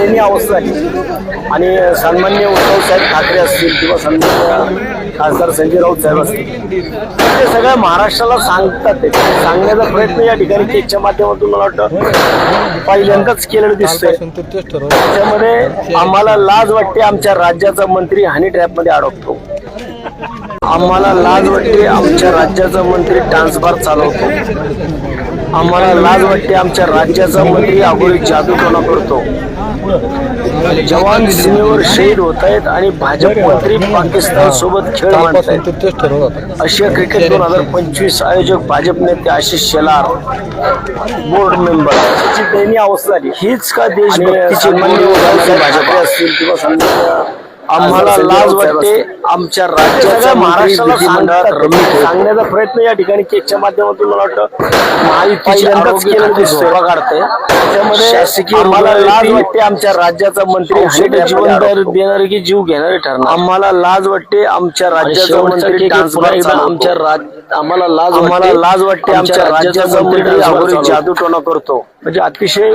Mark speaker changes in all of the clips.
Speaker 1: दयनीय अवस्था आहे आणि सन्माननीय उद्धव साहेब ठाकरे असतील किंवा सन्माननीय खासदार संजय राऊत साहेब असतील ते सगळ्या महाराष्ट्राला सांगतात. ते सांगण्याचा प्रयत्न या ठिकाणी केकच्या माध्यमातून मला वाटतं पहिल्यांदाच केलेलं दिसतंय. त्याच्यामध्ये आम्हाला लाज वाटते, आमच्या राज्याचा मंत्री हनी ट्रॅपमध्ये अडकतो. आम्हाला लाज वाटते, आमच्या राज्याचा मंत्री डान्सबार चालवतो. आम्हाला लाज वाटते, आमच्या राज्याचा मंत्री अगोरी जादूटोणा करतो. जवान सीमेवर शहीद होत आहेत आणि भाजप मंत्री पाकिस्तान सोबत खेळ मांडतायत. आशिया क्रिकेट 2025 आयोजक भाजप नेते आशिष शेलार बोर्ड मेंबर याची दयनीय अवस्था झाली. हीच का देशभक्तीची भाजप असतील किंवा सन्माननीय आम्हाला लाज वाटते, आमच्या राज्याच्या महाराष्ट्राला सांगण्याचा प्रयत्न या ठिकाणी केकच्या माध्यमातून मला वाटतं महायुतीची केलं दिसतोय काढतंय. त्यामध्ये शासकीय आम्हाला लाज वाटते, आमच्या राज्याचा मंत्री जीवन देणारे की जीव घेणारे ठरणार. आम्हाला लाज वाटते, आमच्या राज्याचा मंत्री आम्हाला लाज वाटते, आमच्या राज्याचा मंत्री अगोरी जादूटोणा करतो. म्हणजे अतिशय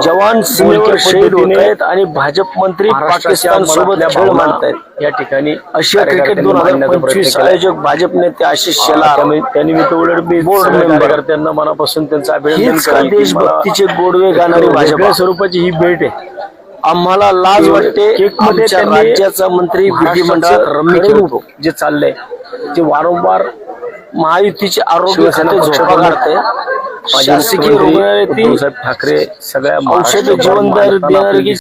Speaker 1: जवान सीमेवर शहीद होत आहेत आणि भाजप मंत्री पाकिस्तान सोबत खेळ मांडतायत. या ठिकाणी आशिया क्रिकेट 2025 आयोजक भाजप नेते आशिष शेलार त्यांनी बोर्ड मेंबर त्यांना मनापासून त्यांचं अभिनंदन. देशभक्तीचे गोडवे गाणारी भाजप स्वरूपाची ही भेट आहे. आम्हाला लाज वाटते, आमच्या राज्याचा मंत्री विधिमंडळात रम्मी खेळतो. जे चाललंय ते वारंवार महायुतीचे आरोग्य खाते झोपा काढते. शासकीय रुग्णालयातील ठाकरे सगळ्या औषध जीवनदार देणारे